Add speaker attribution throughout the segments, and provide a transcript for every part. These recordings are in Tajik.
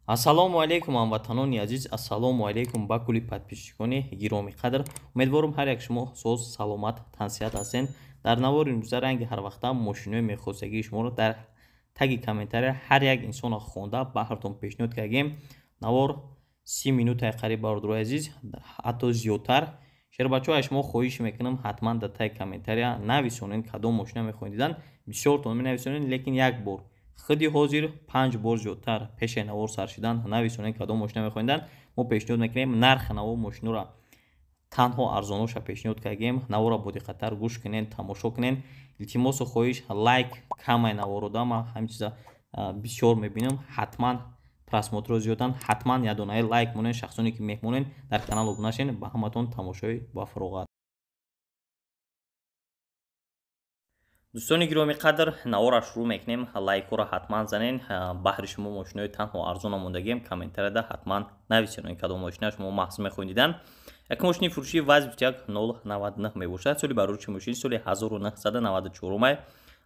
Speaker 1: Ассалому алейкум ҳамватанони азиз, ассалому алейкум ба кулли подписчикони гироми қадр. Умедворум ҳар як шумо соз, саломат, тансиҳат ҳастед. Дар навори имрӯза ранги ҳарвақта мошинои мехостагии шуморо дар таги комментария ҳар як инсоно хонда баҳртон пешниҳод кардем. Навор 30 минутаи қариб бародарои азиз, ҳатто зиёдтар. Шербачаҳо шумо хоҳиш мекунам ҳатман дар таги комментария нависонед кадом мошина мехоҳед дидан. Бисёртон менависонед, лекин як бор худи ҳозир 5 бор зиёдтар пеши навор сар шидан нависонед кадом мошина мехоҳед. Мо пешниҳод мекунем нархи навор мошиноро танҳо арзоноша пешниҳод кардем. Наворро бодиққаттар гӯш кунед, тамошо кунед. илтимосу хоҳиш лайк камай наворода ма ҳамин чиза бисёр мебинам. ҳатман просмотро зиёдан, ҳатман ядонаи лайк монед. шахсоне ки меҳмонед дар канал обуна шед. Ба ҳаматон тамошои ба фароғат. дӯстони гироми қадр, наворро шурӯъ мекунем. Лайкҳоро ҳатман занед. баҳри шумо мошинои танҳо арзона мондагием. Комментарияда ҳатман нависонед кадом мошина шумо маҳз мехоҳед дидан. як мошини фурӯшии ваз 21099 мебошад. соли барорчи мошин соли 1994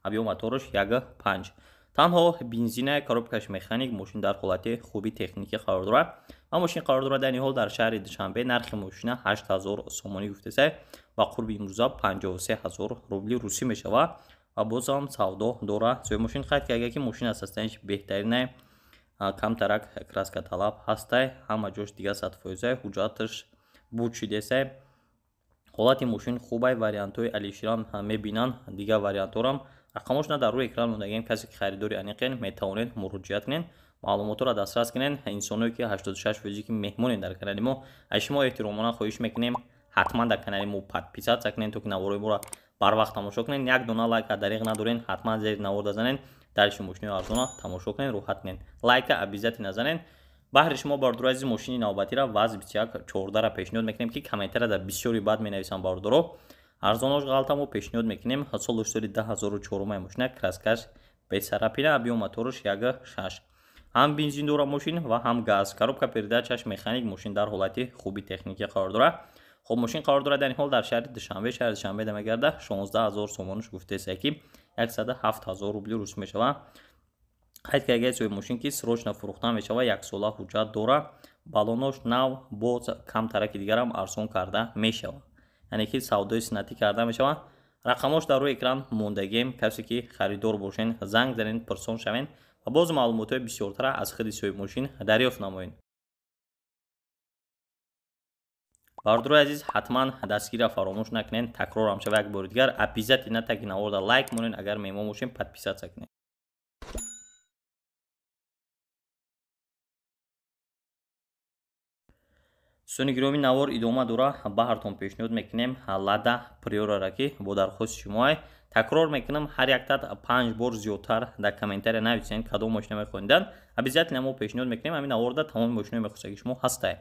Speaker 1: объем мотораш 1.5. танҳо бензина, коробкаш механик, мошин дар ҳолати хуби техникӣ қарор дорад. ва мошин қарор дорад дар ҳол дар шаҳри Душанбе. нархи мошина 8000 сомонӣ гуфтасе ва қурби имрӯза 53000 рубли русӣ мешавад. ва бозам савдо дорад. соҳиби мошин қайд карда ки мошин аз ҳастаиш беҳтаринае, камтарак краска талаб ҳастай, ҳама ҷош дига 100%, ҳуҷҷаташ буд шидесай. ҳолати мошин хубай. вариантҳои алиширам мебинанд. дига вариантҳорам рақамошна дар рӯи экран мондагием. касе ки харидори аниқен метавонед муроҷиат кунед, маълумотро дастрас кунед. инсоное ки 86% ки меҳмонед дар канали мо, аз шумо эҳтиромона хоҳиш мекунем ҳатман дар канали мо подписатсия кунед, то ки наворои моро барвақт тамошо кунед. як дона лайка дариқ надоред, ҳатман зери навор дазанед, дариши мошинои арзона тамошо кунед, роҳат кунед. лайка обязательно назанед. баҳри шумо бародарои азиз мошини навбатира ваз 2114 пешниҳод мекунем ки комментарияда бисёри баъд менависанд бародаро. арзонош ғалта мо пешниҳод мекунем. солиш соли 10004 мошина, краскаш бесарапина, объем мотораш 1.6. ҳам бензин дора мошин ва ҳам газ. коробка передачаш механик, мошин дар ҳолати хуби техникӣ қарор дорад. хоб мошин қарор дорад дар ин ҳол дар шаҳри Душанбе. шаҳри Душанбе мегарда 16000 сомонаш гуфтаеса ки 107000 рубли рус мешавад. қайд кардаи соҳиби мошин ки срочно фурӯхта мешавад, яксола ҳуҷҷат дорад. балонош нав, боз камтараки дигарам арзон карда мешавад, яъне ки савдои синнатӣ карда мешавад. рақамош дар рӯи экран мондагием. касе ки харидор бошед занг занед, пурсон шавед ва боз маълумотҳои бисёртара аз худи соҳиби мошин дарёфт намоед. бародарои азиз, ҳатман дастгирро фаромӯш накунед. такрорам шава як бори дигар, обязательно таги наворда лайк монед, агар меҳмон бошед подписатсия кунед. дӯстони гироми, навор идома дора. баҳртон пешниҳод мекунем Lada Priora'ро ки бо дархости шумоай. такрор мекунам, ҳар яктат 5 бор зиёдтар дар комментария нависед кадом мошина мехоҳед дидан. обязательно мо пешниҳод мекунем. ҳамин наворда тамоми мошинои мехостагии шумо ҳастай.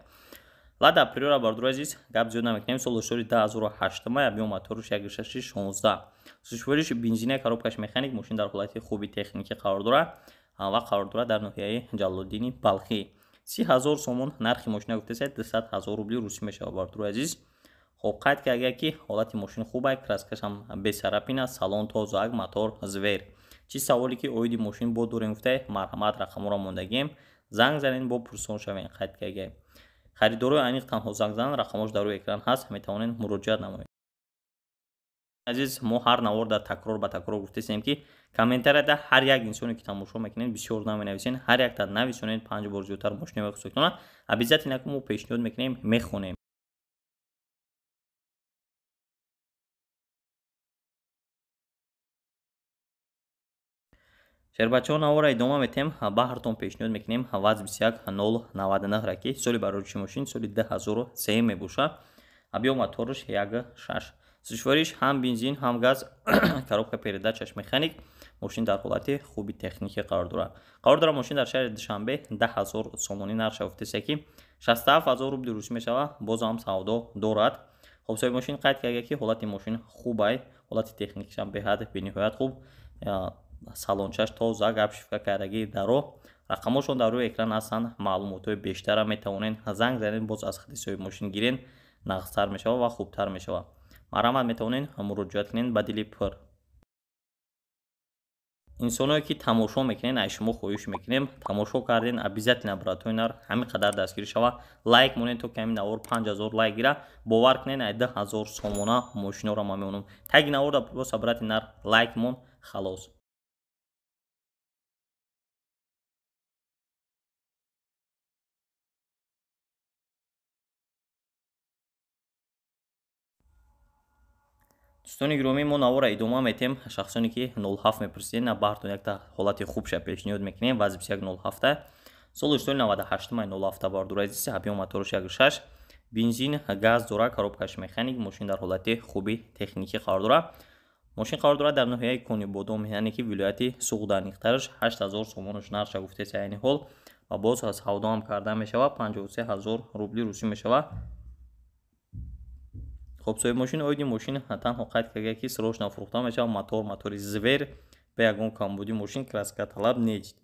Speaker 1: Lada Priora бародарои азиз, гап зиёд намекунем. солиш соли 2008, объем мотораш 1.16. сӯзишвориш бензина, коробкаш механик, мошин дар ҳолати хуби техникӣ қарор дорад ва қарор дорад дар ноҳияи Ҷалолиддини Балхӣ. 30000 сомон нархи мошина гуфтасе 200000 рубли русӣ мешавад бародарои азиз. хоб қайд карда ки ҳолати мошин хубай, краскаш ҳам бесарапина, салон тозак, мотор звер. чӣ саволе ки оиди мошин бо дорем гуфтае, марҳамат, рақамҳоро мондагием. занг занед, бо пурсон шавед. қайд карда харидорои аниқ танҳо занг зананд, рақамош дар рӯи экран ҳаст, метавонед муроҷиат намоед. азиз, мо ҳар наворда такрор ба такрор гуфтаистем ки комментарияда ҳар як инсоне ки тамошо мекунед бисёр наменависед, ҳар якта нависонед 5 бор зиёдтар мошина мехостагитона. обязательно мо пешниҳод мекунем, мехонем. шербачаҳо, навора идома метем. баҳртон пешниҳод мекунем ваз 21099 ки соли барорчи мошин соли 2003 мебошад. объем мотораш 1.6. сӯзишвориш ҳам бензин, ҳам газ, коробка передачаш механик, мошин дар ҳолати хуби техникӣ қарор дорад. қарор дорад мошин дар шаҳри Душанбе 10000 сомонӣ нарша гуфтаеса ки 67000 рубли русӣ мешавад. бозам савдо дорад. хоб соҳиби мошин қайд карда ки ҳолати мошин хубай, ҳолати техникишам беҳад бениҳоят хуб, салончаш тоза, гапшифка кардагии даро. рақамошон дар рӯи экран ҳастанд. маълумотҳои бештара метавонед занг занед, боз аз худи соҳиби мошин гирен, нағзтар мешавад ва хубтар мешавад. марҳамат, метавонед муроҷиат кунед ба дили пур. инсоное ки тамошо мекунем аз шумо хоҳиш мекунем тамошо карден обязательно братоинар ҳамин қадар дастгирӣ шава лайк монед то ки ҳамин навор 5000 лайк гира бовар кунен ай 10000 сомона мошиноро ма меонам таги наворда просто братинар лайк мон халос. дӯстони гиромӣ мо навора идома метем шахсоне ки 07 мепурсиден на баҳртон якта ҳолати хубша пешниҳод мекунем вази 2107 соли соли 98 май 07 бардура азиз ҳабиён моторош 1.6 бензин газ дора коробкаш механик мошин дар ҳолати хуби техникӣ қарор дора мошин қарор дора дар ноҳияи кони бодом яъне ки вилояти суғда нихтараш 8000 сомонош нарша гуфтеса айни ҳол ва боз савдо ҳам карда мешава 53000 рубли русӣ мешава. خب صاحب ماشین اویدی ماشین تنها قید کرده که سراغش نفروخته میشه موتوری زور به یگان کمبودی ماشین کلاسیک طلب نیست.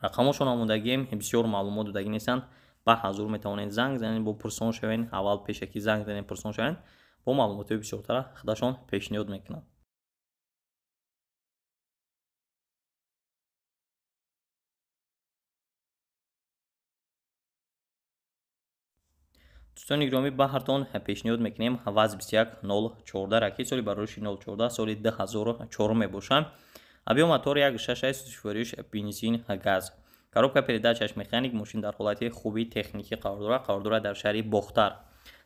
Speaker 1: رقمشون آمودگی بسیار معلومات دادگی نیستند. با حضور میتوانید زنگ زنید با پرسون شوین اول پیش کی زنگ زنید پرسون شوین با معلومات بسیارتر خودشون پیشنهاد میکنند. دوستان گرامی بهرتون پیشنهاد میکنیم وز 21014 رکیت سالی برای 014 سال 2004 میباشم. ابیو موتور 1.6 سوفوریش بنزین گاز. коробка передачаш механик мошин дар ҳолати хуби техникӣ қарор дора дар шаҳри бохтар.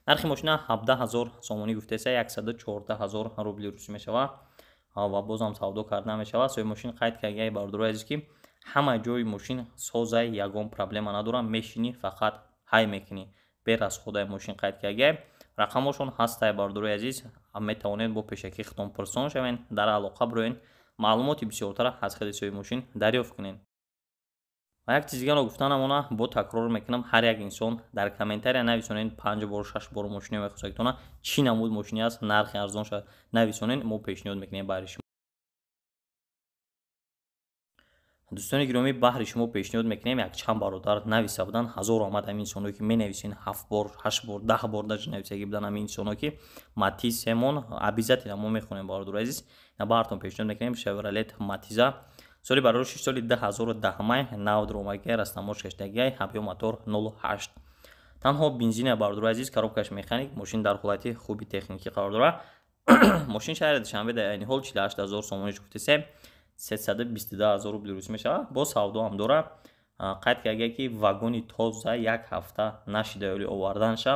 Speaker 1: нархи мошина 17000 сомонӣ гуфтеса 114000 рубли русӣ мешава ва бозам савдо карда мешава. соҳиби мошин қайд кардаи бардура азиз ки ҳама ҷои мошин созай ягон проблема надора мешини фақат ҳай мекунӣ бер аз худай мошин қайд кардаи рақамошон ҳастай бардураи азиз метавонед бо пешакӣ хитон пурсон шавен дар алоқа бироен маълумоти бисёртара аз худи соҳиби мошин дарёфт кунед. ва як чиз дигаро гуфта намона бо такрор мекунам ҳар як инсон дар комментария нависонед 5 бор 6 бор мошини мехосагитона чӣ намуд мошини аст нархи арзон шуда нависонед мо пешниҳод мекунем баҳри шумо. дӯстони гиромӣ баҳри шумо пешниҳод мекунем якчанд бародар нависа будан ҳазор омад ҳамин инсоно ки менависен 7 бор 8 бор 10 бор даже нависагӣ будан ҳамин инсоно ки матиз семон обязательно мо мехонем бародар азиз на баҳртон пешниҳод мекунем Chevrolet Matiz соли барои 6 соли 2010 май навд ромаги растамош каштагиай ҳабиё мотор 08 танҳо бензина бародар азиз коробкаш механик мошин дар ҳолати хуби техникӣ қарор дора мошин шаҳри душанбе дар айни ҳол 48000 сомониш гуфтесем 322000 рубли русӣ мешава бо савдо ам дора қайд кардаги ки вагони тоза як ҳафта нашида ёли оварданша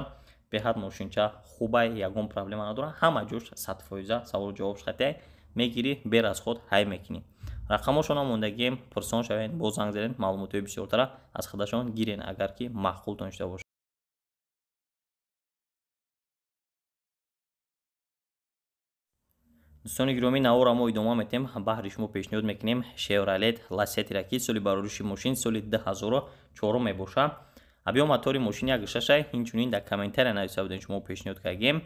Speaker 1: беҳад мошинча хубай ягон проблема надора ҳама ҷош 100% савол ҷавоб шахатиай мегирӣ бер аз худ ҳай мекунӣ. рақамошон омондагием пурсон шавен бо занг занед маълумотои бисёртара аз худашон гирен агар ки маъқул доништа бошад. дӯстони гиромӣ навора мо идома метем баҳри шумо пешниҳод мекунем Chevrolet Lacetti ки соли барориши мошин соли 2004 мебошад. ҳабиё мотори мошин 1.6 инчунин дар комментария нависа будем шумо пешниҳод кардем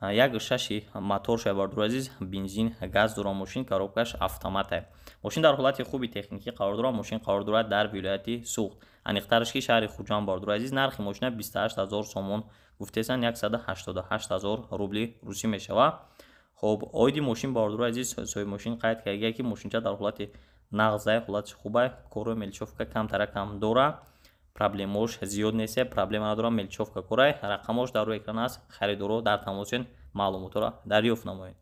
Speaker 1: 1.6 мотор шабардур азиз бензин газ дора мошин коробкаш автомат мошин дар ҳолати хуби техникӣ қарор дора мошин қарор дора дар вилояти суғд аниқтараш ки шаҳри хуҷанд бардур азиз нархи мошина 28000 сомон гуфтесан 188000 рубли русӣ мешава. خب اویدی ماشین باردور عزیز سوی ماشین قید کرده که ماشینچه در حالت نغزه حالت خوبه کورو ملچوفکا کم تر کم دوره پرابلمش زیاد نیست پرابلم نداره ملچوفکا کوره رقمش در روی اکران است خریدارو در تماسین معلومات را دریافت نمایید.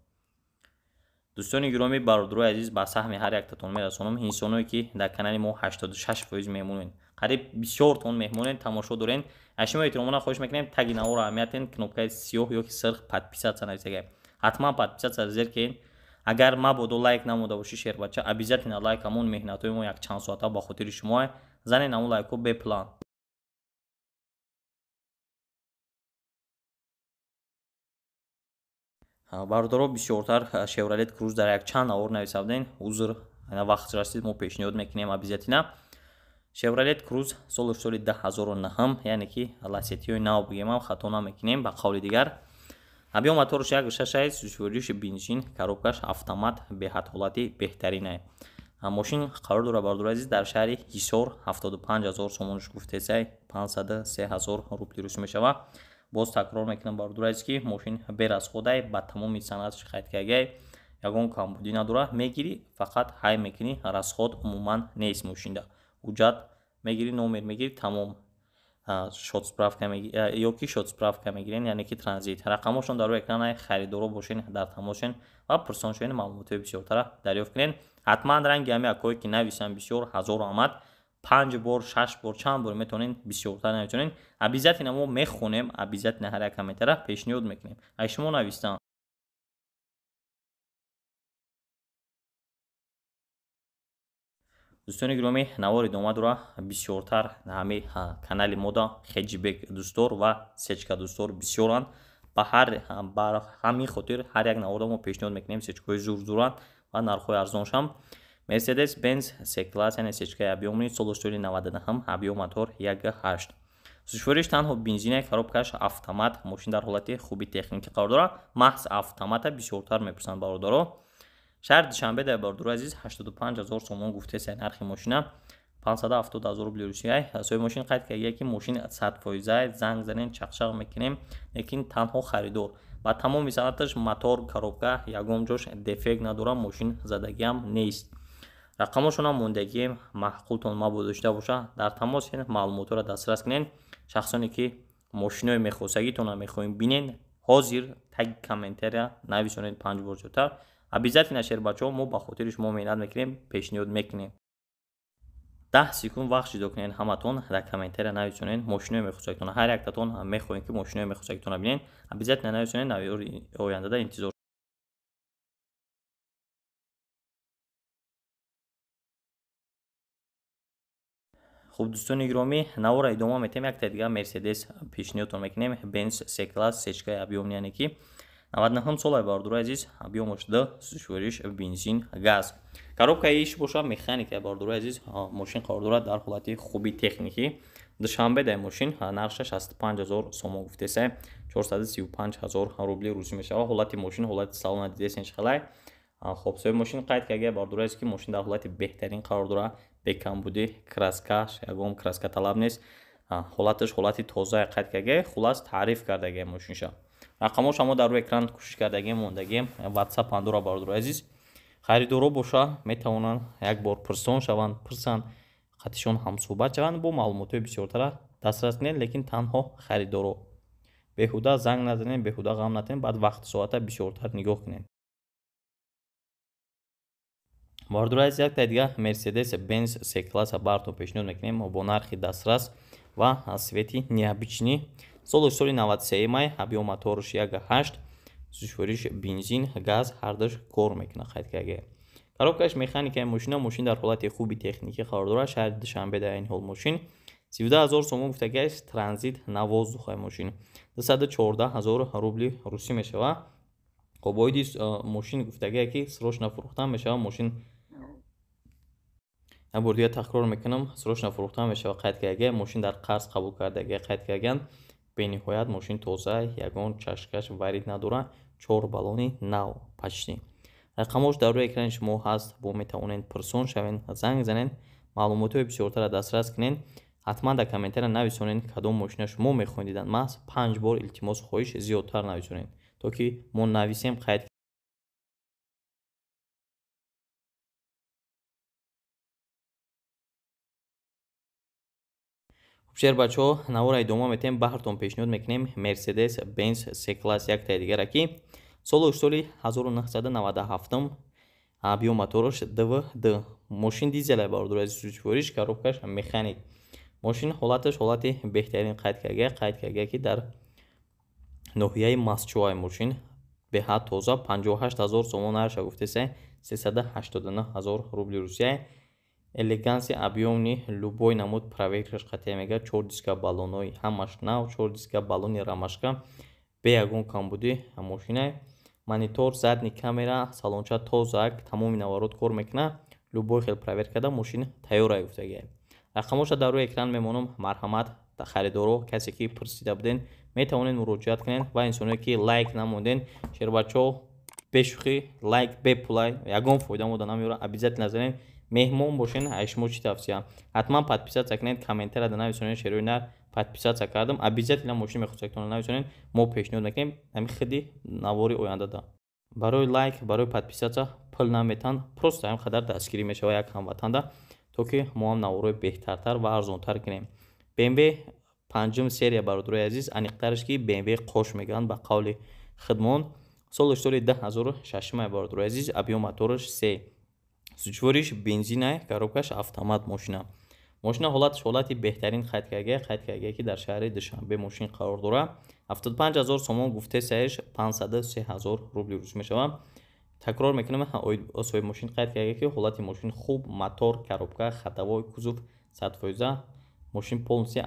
Speaker 1: دوستان گرامی باردور عزیز با سهم هر یک تاتون میرسونم انسانایی که در کانال ما 86% میمونن قریب بسیار تون میمونن تماشا دارین اشما احتراماً خوش میکنیم تگ نوار اهمیتن کنوپکای سیاه یا که سرخ подписаться нависагай ҳатман подписаться зер кен агар мабодо лайк намуда боши шербача обязательно лайк ҳамон меҳнатои мо як чанд соата ба хотири шумо занен ҳамон лайко беплан. бародаро бисёртар Chevrolet Cruze дар як чанд навор нависа буден узр вақт расид мо пешниҳод мекунем обязательно Chevrolet Cruze соли 2009 яъне ки Lacetti нав бигем хато намекунем ба қавли дигар ҳабиё моторш 1.6 сӯсвӯриши бензин коробкаш автомат беҳад ҳолати беҳтарина мошин қарор дора бардур азиз дар шаҳри ҳисор 75000 сомониш гуфтесай 503000 рубли русӣ мешава. боз такрор мекунам бардур азиз ки мошин бер аз худай ба тамоми санъатш қайд кардагай ягон камбудӣ надора мегирӣ, фақат ҳай мекунӣ, расход умуман нест мошинда. ҳуҷҷат мегирӣ, номер мегирӣ, тамом шотсправка ёки шотсправка мегирен, яъне ки транзит. рақамошон дар рӯи экран харидоро бошен, дар тамошен ва пурсон шавен, маълумотҳои бисёртара дарёфт кунен. ҳатман ранги ҳами акое ки нависанд бисёр ҳазору омад, 5 бор 6 бор чанд бор метавонен бисёртар нависонен. обязательно мо мехонем, обязательно ҳар як комментара пешниҳод мекунем. ай шумо навистан. дӯстони гиромӣ, навори идома дора бисёртар ҳами канали мода хеҷибек дӯстдор ва сечка дӯстдор бисёранд. ба ҳамин хотир ҳар як наворда мо пешниҳод мекунем, сечкаҳои зурзуранд ва нархҳои арзоншам. Mercedes Benz C-Class, яъне сечкаи объёмни соли 99, объём мотор 1.8. сӯзишвориш танҳо бензине, коробкаш автомат, мошин дар ҳолати хуби техникӣ қарор дорад. маҳз автомата бисёртар мепурсанд бародаро. шаҳри Душанбе дар бардур азиз 85 000 сомон гуфтеса нархи мошина, 570 000 рубли русияй. соҳиби мошин қайд кард ки мошин 100%, занг занен чақчақ мекунем, лекин танҳо харидор ба тамоми санаташ мотор, коробка ягон ҷош дефект надора, мошин задагиам нест. рақамошонам мондагием маъқултон мабод дошта боша. дар тамос маълумотро дастрас кунен. шахсоне ки мошинои мехосагитона мехоҳем бинен, ҳозир таги комментария нависонед 5 бор зиёдтар. обязательно шер бачаҳо, мо ба хотири шумо меҳнат мекунем, пешниҳод мекунем. 10 секунд вақт ҷудо кунен, ҳаматон дар комментария нависонен мошинои мехосагитона. ҳар яктатон мехоҳем ки мошинои мехосагитона бинен, обязательно нависонен. навори ояндада интизор. хуб дӯстони гиромӣ, навора идома метем. як та дигар Mercedes пешниҳодтон мекунем, Benz C-Class, сечкаи объёмни, яъне ки 99 сола бардур азиз, объёмош д, сӯзишвориш бензин, газ. коробкаи иш боша механика бардур азиз, мошин қарор дорад дар ҳолати хуби техникӣ. душанбе дар мошин нархша 65 000 сомон гуфтеса, 435 000 рубли русӣ мешава. ҳолати мошин, ҳолати салона дидесен чахалай. хуб соҳиби мошин қайд карда бардур азиз ки мошин дар ҳолати беҳтарин қарор дорад, бекамбудӣ, краскаш ягон краска талаб нест. ҳолаташ ҳолати тоза қайд карда, хулас таъриф кардаги мошинша. рақамош мо дар рӯи экран кӯшиш кардагем, мондагем. WhatsApp андора бардур азиз, харидоро боша метавонанд як бор пурсон шаванд, пурсанд, қатишон ҳамсӯҳбат шаванд, бо маълумотҳои бисёртара дастрас кунед, лекин танҳо харидоро. беҳуда занг назанед, беҳуда ғам натанед, баъд вақти соата бисёртар нигоҳ кунед. бардур азиз, як та дигар Mercedes Benz C-Class бартон пешниҳод мекунем бо нархи дастрас ва свети необични. соли 93 май, объём моторш 1.8, сӯзишвориш бензин, газ, ҳардаш кор мекунад. қайд карда коробкаш механикаи мошина, мошин дар ҳолати хуби техникӣ қарор дорад. шаҳри Душанбе дар ин ҳол мошин 17 000 сомон гуфтагаш, транзит навоздухай мошин 214 000 рубли русӣ мешава. хуб оиди мошин гуфтага ки срочно фурӯхтан мешава, мошин як бор дигар тақрор мекунам, срочно фурӯхтан мешава. қайд карда мошин дар қарз қабул кардаги қайд кардан. бениҳоят мошин тоза, ягон чашкаш варид надора, 4 баллони нав почти. рақамош дар рӯи экрани шумо ҳаст, бо метавонед пурсон шавен, занг занен, маълумотҳои бисёртара дастрас кунен. ҳатман дар комментария нависонен кадом мошина шумо мехоҳед дидан. маҳз 5 бор илтимос хоҳиш зиёдтар нависонен, то ки мо нависем. қайд шер бачаҳо, навора идома метем, баҳртон пешниҳод мекунем Mercedes Benz C-Class, як та дигара ки соли 1997, объём моторш DVD, мошин дизел бардур азиз, сӯзишвориш коробкаш механик. мошин ҳолаташ ҳолати беҳтарин қайд карда ки дар ноҳияи мастчӯай мошин беҳад тоза, 58 000 сомон нарша гуфтеса, 389 000 рубли русияй. элеганси объёмни любой намуд проверкаш қатъия мегӯяд. 4 диска баллонои ҳамаш нав, 4 диска баллони рамашка бе ягон камбудӣ мошинай. монитор, задни камера, салонча тозак, тамоми наворот кор мекунад. любой хел проверкада мошин тайёра гуфтагӣ. рақамоша дар рӯи экран мемонам. марҳамат харидоро, касе ки пурсида буден метавонед муроҷиат кунед ва инсоне ки лайк намонден, шербачаҳо бешӯхӣ лайк бепулай ягон фоида мода намеёрад. обязательно занед, меҳмон бошен. ай шумо чӣ тавсия? ҳатман подписатсия кунед, комментарияда нависонед, шерои нар подписатсия кардам. обязательно мошини мехосагитона нависонед, мо пешниҳод мекунем ҳамин хиди навори ояндада. барои лайк, барои подписаться пул наметан, просто ҳам қадар дастгирӣ мешава як ҳамватанда, то ки мо ҳам наворҳои беҳтартар ва арзонтар гирем. BMW панҷум серия бародарои азиз, аниқтараш ки BMW қош мегӯянд ба қавли хидмон. Солаш соли 2006 бародарои азиз, объем мотораш 3, сӯчвориш бензинай, коробкаш автомат машина. Машина ҳолаташ ҳолати беҳтарин қайд ки дар шаҳри Душанбе машин қарор дорад. 75000 сомон гуфте саиш 503000 рубли рӯз мешавад. Такрор мекунам, соҳиби машин қайд карда ки ҳолати машин хуб, мотор, коробка, хатавои кузов 100%, машин полностью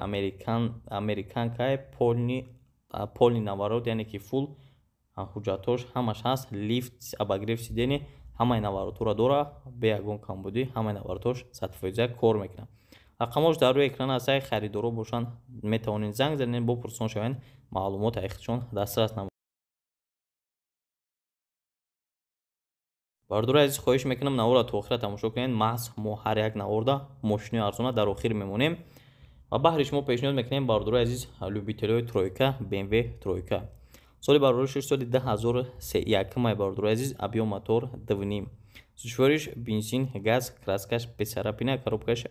Speaker 1: американкай, полни наворот, яъне ки фул ҳуҷҷатош ҳамаш ҳаст, лифт, обогрев сидени, ҳамаи наворотро дора, бе ягон камбудӣ, ҳамаи наворотош 100% кор мекунад. рақамош дар рӯи экран ҳастаи харидоро бошанд, метавонед занг занед, бопурсон шаванд, маълумот ихтишон дастрас намоед. Бародарои азиз, хоҳиш мекунам навора то охира тамошо кунед. маҳз мо ҳар як наворда мошини арзона дар охир мемонем ва баҳри шумо пешниҳод мекунем. Бародарои азиз, любителои тройка, BMW тройка. соли бародароиш соли 2001 бародарои азиз, объем мотор 2.5, сӯчвориш бензин, газ, краскаш бесарапина, коробкаш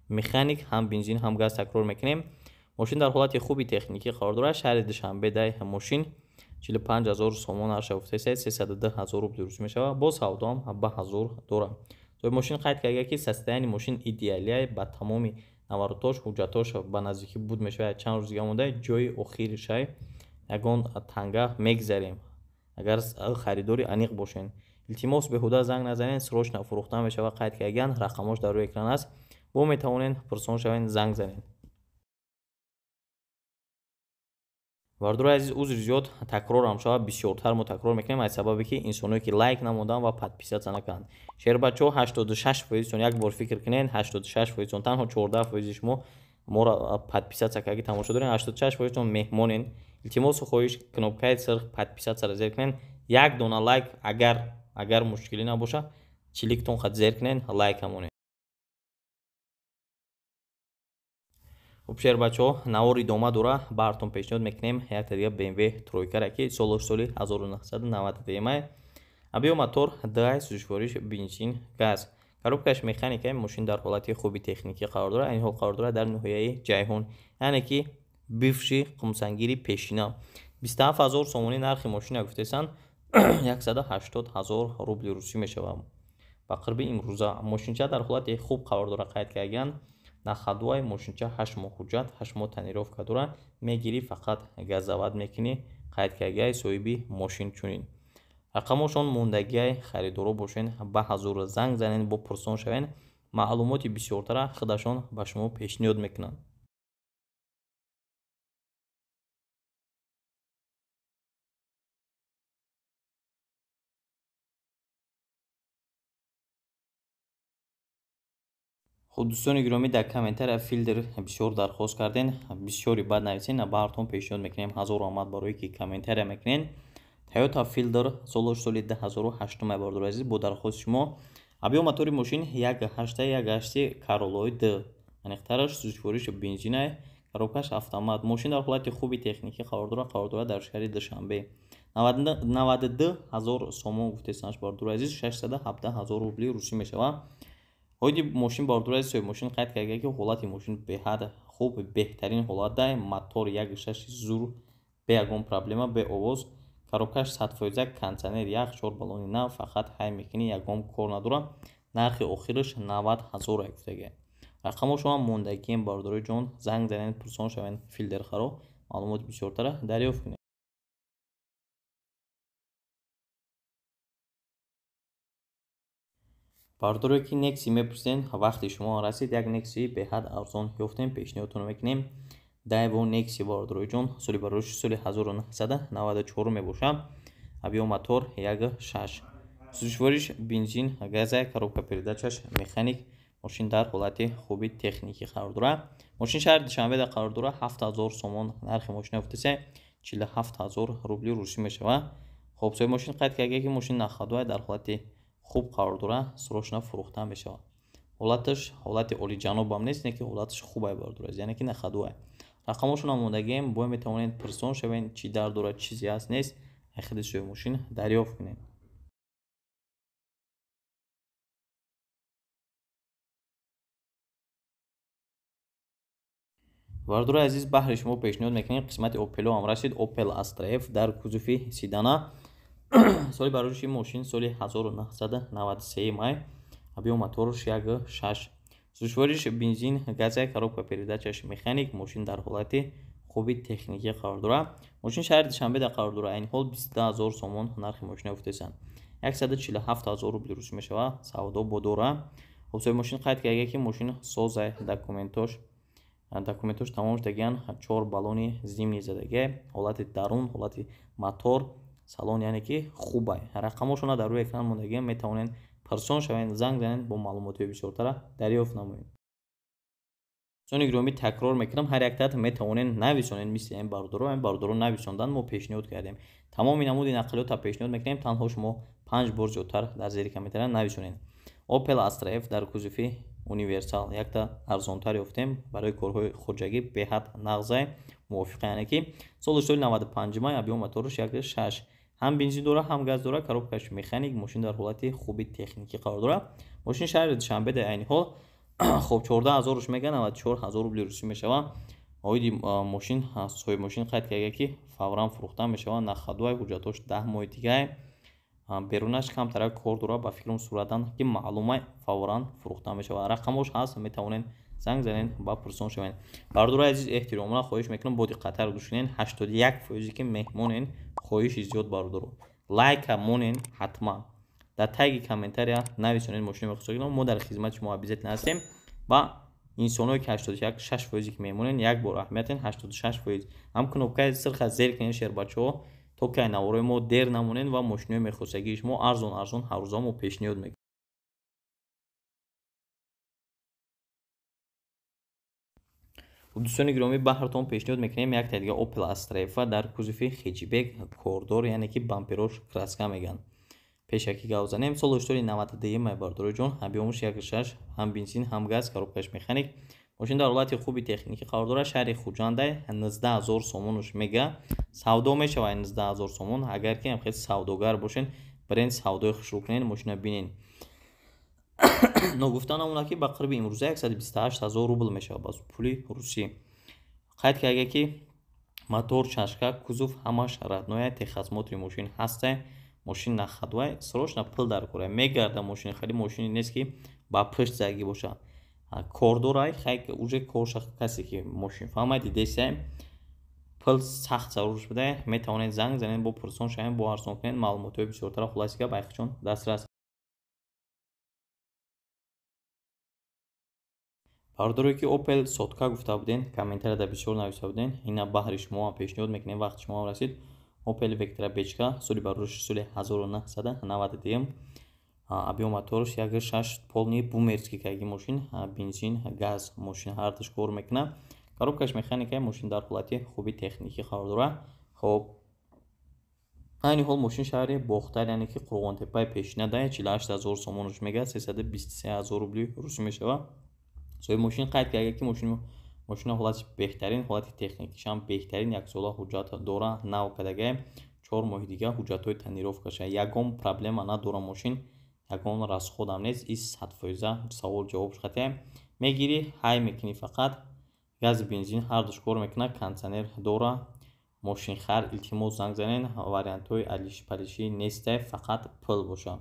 Speaker 1: механик, ҳам бензин, ҳам газ. такрор мекунем. машин дар ҳолати хуби техникӣ қарор дорад. шаҳри Душанбе дай машин 45000 сомон, 32000 рубли рӯз мешавад. бо савдоам ба ҳазор дорад. соҳиби машин қайд карда ки состоянии машин идеалия, ба тамоми наворотош, ҳуҷҷатош ба наздикӣ буд мешавад. чанд рӯз дига монда, ҷои охиришай ягон танга мегзарем. агар харидори аниқ бошен, илтимос беҳуда занг назанед, срочно фурӯхта мешавад. қайд кардан рақамош дар рӯи экран аст, бо метавонед пурсон шавед, занг занед. бародарои азиз, узри зиёд такрорам шавад, бисёртар мо такрор мекунем, аз сабабе ки инсоное ки лайк намодан ва подписатся накарданд. шербачаҳо 86% як бор фикр кунед, 86%, танҳо 14% шумо моро подписатся карда тамошо доред, 86% меҳмонен. илтимос хоҳиш кнопкаи сирх подписатсаро зер кунед. як дона лайк, агар мушкилӣ набоша, чиликтон хат зер кунед, лайкамонед. Бачаҳо, навор идома дора, бартон пешниҳод мекунем як дига BMW тройкаро ки солаш соли 1992, объем мотор 2, сӯчвориш бензин, газ, коробкаш механикаи машин дар ҳолати хуби техникӣ қарор дорад. ин ҳол қарор дорад дар ноҳияи Ҷайҳун, яъне ки бивши қумсангири пешина. 27000 сомонӣ нархи машина гуфтесанд, 180000 рубли русӣ мешавад. ба қирби имрӯза машинча дар ҳолати хуб қарор дорад. қайд кардан нахадуай машинча 8 моҳ ҳуҷҷат, 8 моҳ танировка дорад. мегирӣ фақат газоват мекунӣ. қайд кардаи соҳиби машин чунин. рақамошон мондагиай харидоро бошен, ба ҳазор занг занед, бо пурсон шавен, маълумоти бисёртара худашон ба шумо пешниҳод мекунанд. дӯстони гиромӣ, дар комментария филтр бисёр дархост карден, бисёри бад нависен, бартон пешниҳод мекунем. ҳазор омад барое ки комментария мекунен. Toyota Fielder солош соли 2008 бародарои азиз, бо дархости шумо объем мотори машин 1.8 Caroline D, аниқтараш сӯчвориш бензинай, коробкаш автомат. машин дар ҳолати хуби техникӣ қарор дорад дар шаҳри Душанбе. 92000 сомон гуфтесанаш бародарои азиз, 607000 рубли русӣ мешавад. ҳоди машин бародарои азиз, соҳиби машин қайд карда ки ҳолати машин беҳад хуб, беҳтарин ҳолат дай, мотор 1.6 зур, бе ягон проблема, бе овоз, коробкаш 100%, кондитсионер, ях 4 баллони нав, фақат ҳай мекунӣ, ягон кор надорад. нархи охираш 90000 гуфтага. рақамошо ҳам мондагием бародарои ҷон, занг занед, пурсон шавед филдерхаро, маълумоти бисёртара дарёфт кунед. бародарое ки Nexi мепурсен, вақти шумо расид, як Nexi беҳад арзон ёфтем, пешниҳодтон мекунем. Daiwo Nexi бародарои ҷон, соли барои соли 1994 мебошад. объем мотор 1.6, сӯчвориш бензин, газа, коробка передачаш механик. машин дар ҳолати хуби техникӣ қарор дорад. машин шаҳри Душанбеда қарор дорад. 7000 сомон нархи машина гуфтеса, 47000 рубли русӣ мешавад. хоб соҳиби машин қайд карда ки машин нахадуай дар ҳолати хуб қарор дорад, срочно фурӯхта мешавад. ҳолаташ ҳолати олиҷанобам нест, не ки ҳолаташ хубай бародарои азиз, яъне ки нахадуай. рақамошон омодагием, бо метавонед пурсон шавед, чӣ дар дорад, чизе аст нест. хайхади сӯи мошин дарёфт кунед. бардурои азиз, баҳри шумо пешниҳод мекунем қисмати Opel-о ҳам расид. Opel Astra F дар кузуфи седана. соли барориши мошин соли 1993 май. объем моторш 1.6. сӯзишвориш бензин, газа, коробка передачаш механик. мошин дар ҳолати хуби техникӣ қарор дорад. мошин шаҳри Душанбеда қарор дорад. айни ҳол 22000 сомон нархи мошина гуфтесанд. 147000 рубли рӯз мешавад. савдо бо дора. ҳособи мошин қайд карда ки мошин соза документош тамом шудагиан, 4 баллони зимни задага, ҳолати дарун, ҳолати мотор, салон яъне ки хубай. рақамошона дар рӯи экран мондагиан, метавонед пирсон шавед, занг занед, бо маълумоти бисёртара дарёфт намоед. дӯстони гиромӣ, такрор мекунам, ҳар як дат метавонед нависонед мисли ин бародаро нависондан мо пешниҳод кардем. тамоми намуди нақлиёта пешниҳод мекунем, танҳо шумо 5 бор зиёдтар дар зери комментария нависонед. Opel Astra F дар кузуфи универсал якта арзонтар ёфтем барои корҳои хоҷагӣ, беҳад нағзай мувофиқа, яъне ки соли 95 май, объем моторш 1.6. ҳам бензин дора, ҳам газ дора, коробкаш механик. мошин дар ҳолати хуби техникӣ қарор дорад. мошин шаҳри Душанбеда айни ҳол хоб 14000 мега, 94000 рубли русӣ мешавад. оиди мошин, соҳиби мошин қайд карда ки фавран фурӯхта мешавад. нахадвай ҳуҷҷатош 10 моҳи дигай, берунаш камтара кор дора, ба фикрам сурatan ки маълумай фавран фурӯхта мешавад. рақамош ҳаст, метавонед занг занед, ба пурсон шавед. бардурои азиз, эҳтиромона хоҳиш мекунам боди қатар гӯш кунед. 81% ки меҳмонен, хоҳиши зиёд бардуро лайка монен ҳатман, дар таги комментария нависонед мошини мехосо гирам. мо дар хизмати шумо обязательно ҳастем. ба инсоное ки 86% ки меҳмонен, як бор аҳамиятен. 86% ҳам кнопкаи сирха зер кунед шербачаҳо, то ки наворои мо дер намонед ва мошинои мехосагии шумо арзон ҳаррӯза мо пешниҳод мекунем. дӯстони гиромӣ, баҳртон пешниҳод мекунем якта дига Opel Astra F дар кузуфи хеҷибек кордор, яъне ки бамперош краска мегӯянд. пешакӣ гап занем. соли 92 май бардороҷон, объемш 1.6, ҳам бензин, ҳам газ, коробкаш механик. мошин дар ҳолати хуби техникӣ қарор дорад. шаҳри Хуҷандай, 19000 сомонш мега, савдо мешавад. 19000 сомон. агар ки хеле савдогар бошед, бирен савдои хушрӯ кунед, мошина бинед. ногуфта намона ки ба қарби имрӯза 128000 рубл мешавад ба пули русӣ. қайд карда ки мотор чашка, кузуф ҳамаш радное, техасмотри мошин ҳастай, мошин нахадвай, срочно пил дар кора мегарда. мошини хеле мошини нест ки ба пишт загӣ бошад. кордорай хайк уже корша касе ки мошин фаҳмади десай пил сахт зарур шуда, метавонед занг занед, бо пурсон шавед, бо арзон кунед, маълумоти бисёртара хулоси гап айхчон дастрас. бардурои ки Opel сотка гуфта буден, комментарияда бисёр нависта буден, ина баҳри шумо ҳам пешниҳод мекунем, вақти шумо ҳам расид. Opel Vectra бечка, соли барориши соли 1992, объем моторш 1.6, полни бумерски каги мошин, бензин, газ, мошин ҳардаш кор мекунад. коробкаш механика, мошин дар ҳолати хуби техникӣ қарор дорад. хоб айни ҳол мошин шаҳри бохтар, яъне ки Қурғонтепа пешина дай, 48000 сомонш мега, 323000 рубли русӣ мешавад. соҳиби мошин қайд карда ки мошина ҳолати беҳтарин, ҳолати техникишам беҳтарин, яксола ҳуҷҷат дора, нав кадагай, 4 моҳи дига ҳуҷҷатҳои танировкаша. ягон проблема надора мошин, ягон расходам нест. ис 100% савол ҷавоб шахатая мегири, ҳай мекунӣ, фақат газ бензин ҳардуш кор мекунад, кондитсионер дора. мошин хар, илтимос занг занед, вариантҳои алиши-палиши нестай, фақат пил бошад.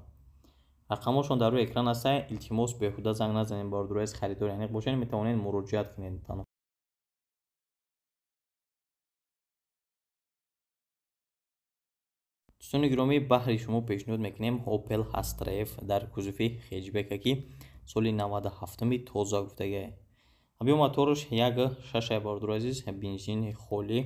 Speaker 1: рақамошон дар рӯи экран ҳастай, илтимос беҳуда занг назанед. бардурои аз харидори аниқ бошед, метавонед муроҷиат кунед. дӯстони гиромӣ, баҳри шумо пешниҳод мекунем Opel Astra F дар кузуфи хеҷбека ки соли 97 тоза гуфтага. объем моторш 1.6 бардурои азиз, бензини холӣ,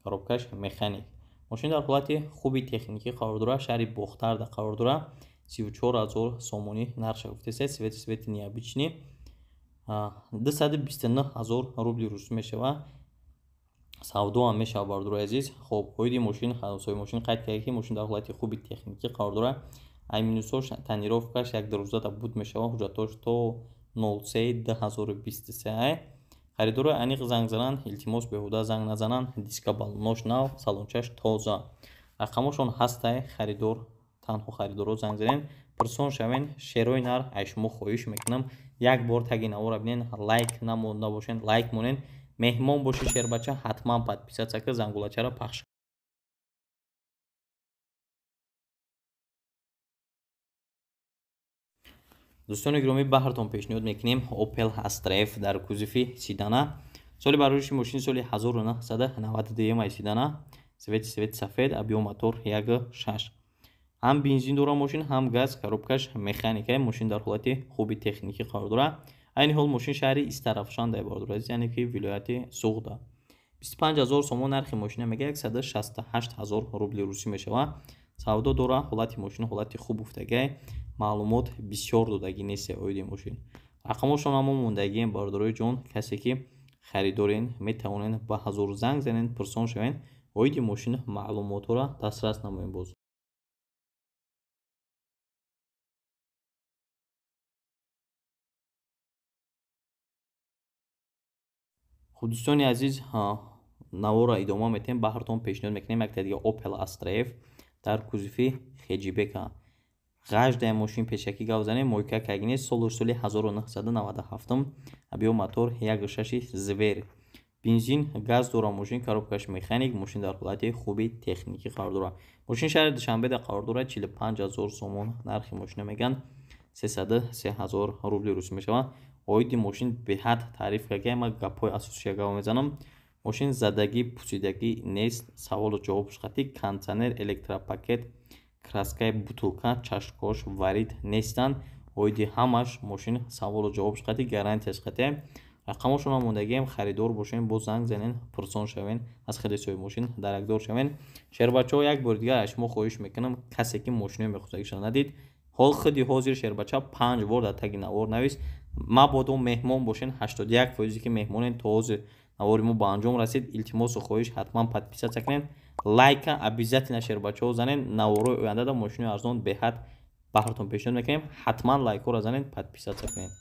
Speaker 1: коробкаш механик. мошин дар ҳолати хуби техникӣ қарор дорад. шаҳри бохтарда қарор дорад. 34000 сомонӣ нарша гуфтеса. свети необични, 229000 рубли русӣ мешавад. савдо ҳам мешавад бардурои азиз. хоб оиди мошин, соҳиби мошин қайд карда ки мошин дар ҳолати хуби техникӣ қарор дорад. айминусош танировкаш 1 буд мешавад. ҳуҷҷатош то 03/2023. харидори аниқ занг зананд, илтимос беҳуда занг назананд. диска баллонош нав, салончаш тоза. рақамошон ҳастай харидор танҳо харидорро занг занен пурсон шавен шерои нар айшумо хоҳиш мекунам як бор таги наворо бинен лайк намонда бошен лайк монен меҳмон боши шербача ҳатман подписатсия кард зангулачаро пахш. дӯстони гиромӣ баҳртон пешниҳод мекунем Opel Astra F дар кузуфи седана. соли бароиши мошини соли 1992 седана, свет сафед, объем мотор 1.6. ҳам бензин дора мошин, ҳам газ, коробкаш механика. мошин дар ҳолати хуби техникӣ қарор дора. айни ҳол мошин шаҳри Истарафшан дар ибор дорад, яъне ки вилояти Суғда. 25000 сомон нархи мошина мега 168000 рубли русӣ мешавад. савдо дора, ҳолати мошин ҳолати хуб уфтагай, маълумот бисёр додагӣ нест оиди мошин. рақамошон ҳамон мондагием бардорои ҷон, касе ки харидорен метавонен ба ҳазор занг занен пурсон шавен оиди мошин маълумотро дастрас намоен. боз хуб дӯстони азиз, навора идома метем баҳртон пешниҳод мекунем як дигар Opel Astra F дар кузуфи хеҷибека. ғаждаи мошин пешакӣ гап занем мойка кагинес соли 1997, объем мотор 1.6 звер. бензин газ дора мошин, коробкаш механик, мошин дар ҳолати хуби техникӣ қарор дора. мошин шаҳри Душанбеда қарор дора. 45000 сомон нархи мошина меган 303000 рубли русӣ мешавад. оиди мошин беҳад таъриф кагай. ма гапҳои асосия гап мезанам. мошин задагӣ пусидагӣ нест. саволу ҷавоб шухати кондитсионер, электропакет, краскаи бутулка, чашмкош варид нестанд. оиди ҳамаш мошин саволу ҷавоб шухати гарантия шухати. рақамошон мондагием харидор бошен бо занг занен пурсон шавен аз хелесои мошин даракдор шавен. шербачаҳо як бори дигар аз шумо хоҳиш мекунам касе ки мошинои мехӯзагиша надид ҳол худи ҳозир шербача 5 бор дар таги навор навис мабодо меҳмон бошен 81% ки меҳмонен то ҳозир навори мо ба анҷом расид. илтимосу хоҳиш ҳатман подписатсия кунен, лайка обязательно шербачаҳо занен. наворои ояндада мошинои арзон беҳад баҳртон пешниҳод мекунем. ҳатман лайкҳоро занен, подписатсия кунен.